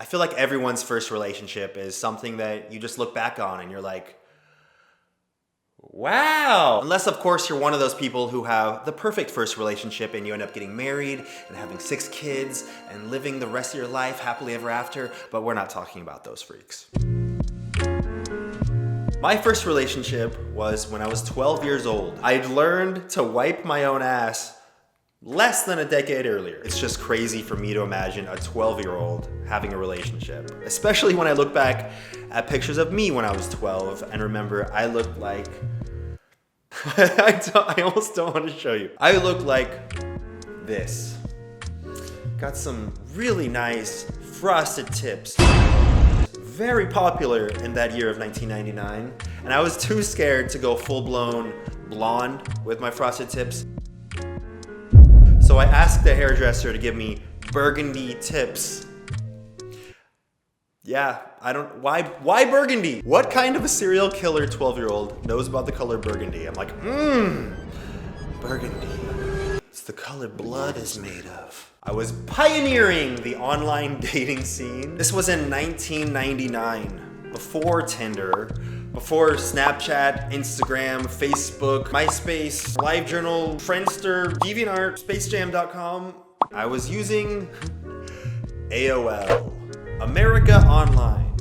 I feel like everyone's first relationship is something that you just look back on and you're like, wow. Unless, of course, you're one of those people who have the perfect first relationship and you end up getting married and having 6 kids and living the rest of your life happily ever after, but we're not talking about those freaks. My first relationship was when I was 12 years old. I'd learned to wipe my own ass less than a decade earlier. It's just crazy for me to imagine a 12-year-old having a relationship, especially when I look back at pictures of me when I was 12 and remember I looked like, I almost don't want to show you. I looked like this. Got some really nice frosted tips. Very popular in that year of 1999, and I was too scared to go full-blown blonde with my frosted tips. So I asked the hairdresser to give me burgundy tips. Yeah, why burgundy? What kind of a serial killer 12-year-old knows about the color burgundy? I'm like, burgundy. It's the color blood is made of. I was pioneering the online dating scene. This was in 1999, before Tinder, before Snapchat, Instagram, Facebook, MySpace, LiveJournal, Friendster, DeviantArt, SpaceJam.com. I was using AOL, America Online.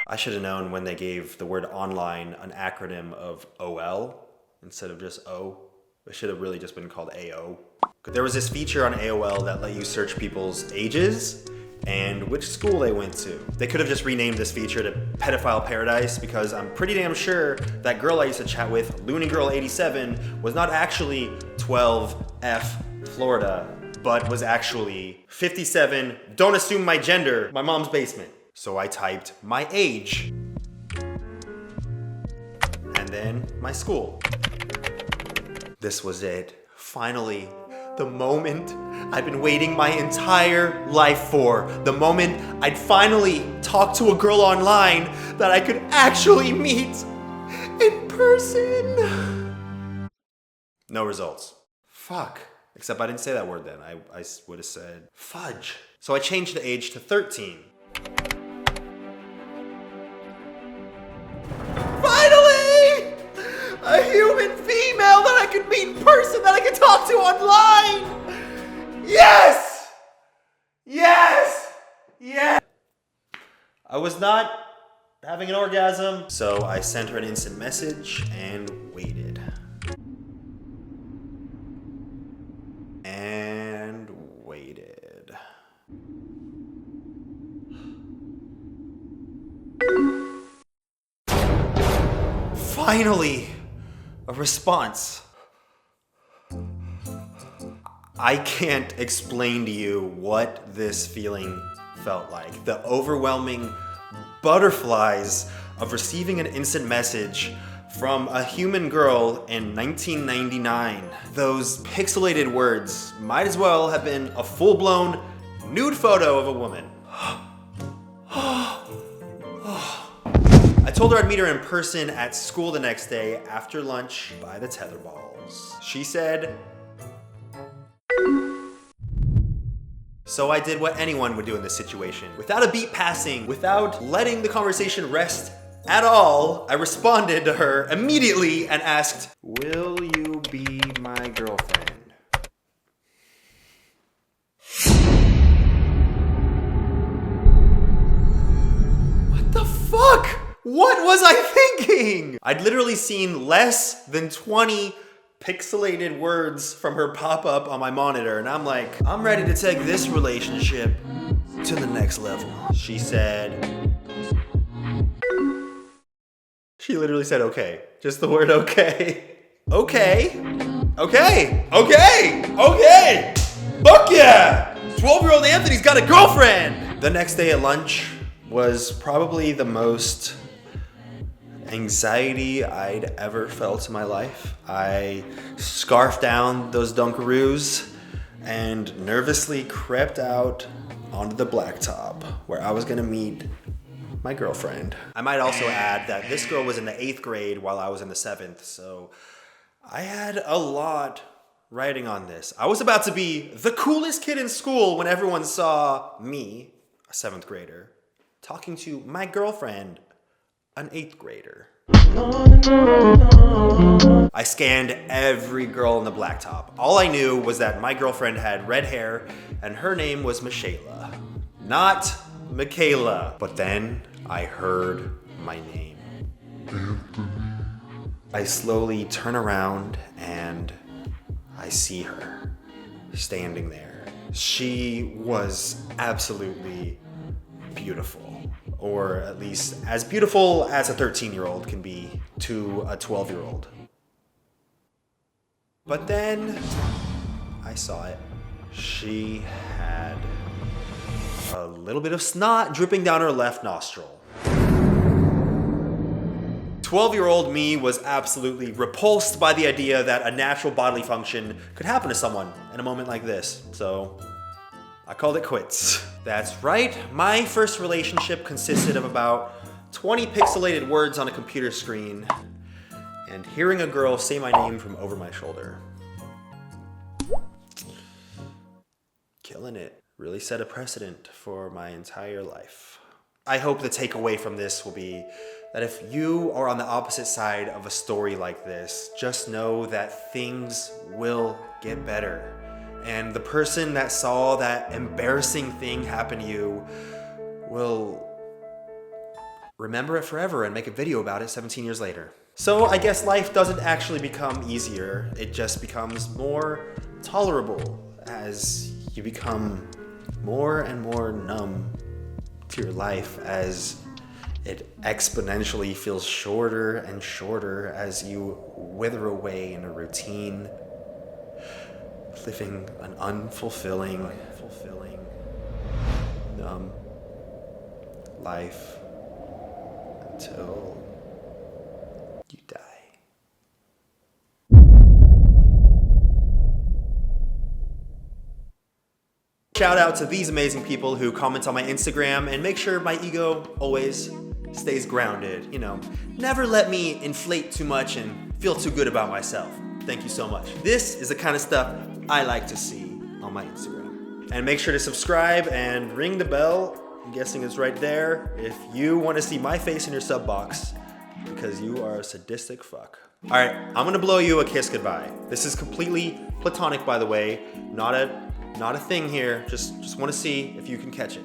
I should have known when they gave the word online an acronym of OL instead of just O. It should have really just been called AO. There was this feature on AOL that let you search people's ages and which school they went to. They could have just renamed this feature to Pedophile Paradise because I'm pretty damn sure that girl I used to chat with, Looney Girl 87, was not actually 12F Florida, but was actually 57, don't assume my gender, my mom's basement. So I typed my age and then my school. This was it. Finally, the moment I'd been waiting my entire life for. The moment I'd finally talk to a girl online that I could actually meet in person. No results. Fuck. Except I didn't say that word then. I would have said fudge. So I changed the age to 13. Finally! A human female that I could meet in person, that I could talk to online! Yes! Yes! Yes! I was not having an orgasm, so I sent her an instant message and waited. And waited. Finally, a response. I can't explain to you what this feeling felt like. The overwhelming butterflies of receiving an instant message from a human girl in 1999. Those pixelated words might as well have been a full-blown nude photo of a woman. I told her I'd meet her in person at school the next day after lunch by the tetherballs. She said, so I did what anyone would do in this situation. Without a beat passing, without letting the conversation rest at all, I responded to her immediately and asked, will you be my girlfriend? What the fuck? What was I thinking? I'd literally seen less than 20 pixelated words from her pop up on my monitor, and I'm like, I'm ready to take this relationship to the next level. She said, she literally said, okay. Just the word okay. Okay. Okay. Okay. Okay. Fuck yeah. 12-year-old Anthony's got a girlfriend. The next day at lunch was probably the most anxiety I'd ever felt in my life. I scarfed down those Dunkaroos and nervously crept out onto the blacktop where I was gonna meet my girlfriend. I might also add that this girl was in the 8th grade while I was in the 7th, so I had a lot writing on this. I was about to be the coolest kid in school when everyone saw me, a 7th grader, talking to my girlfriend, an 8th grader. I scanned every girl in the blacktop. All I knew was that my girlfriend had red hair and her name was Michaela, not Michaela. But then I heard my name. I slowly turn around and I see her standing there. She was absolutely beautiful, or at least as beautiful as a 13-year-old can be to a 12-year-old. But then I saw it. She had a little bit of snot dripping down her left nostril. 12-year-old me was absolutely repulsed by the idea that a natural bodily function could happen to someone in a moment like this, so I called it quits. That's right, my first relationship consisted of about 20 pixelated words on a computer screen and hearing a girl say my name from over my shoulder. Killing it. Really set a precedent for my entire life. I hope the takeaway from this will be that if you are on the opposite side of a story like this, just know that things will get better. And the person that saw that embarrassing thing happen to you will remember it forever and make a video about it 17 years later. So I guess life doesn't actually become easier. It just becomes more tolerable as you become more and more numb to your life, as it exponentially feels shorter and shorter as you wither away in a routine, living an unfulfilling, numb life until you die. Shout out to these amazing people who comment on my Instagram and make sure my ego always stays grounded. You know, never let me inflate too much and feel too good about myself. Thank you so much. This is the kind of stuff I like to see on my Instagram. And make sure to subscribe and ring the bell. I'm guessing it's right there if you want to see my face in your sub box, because you are a sadistic fuck. All right, I'm gonna blow you a kiss goodbye. This is completely platonic, by the way, not a thing here. Just want to see if you can catch it.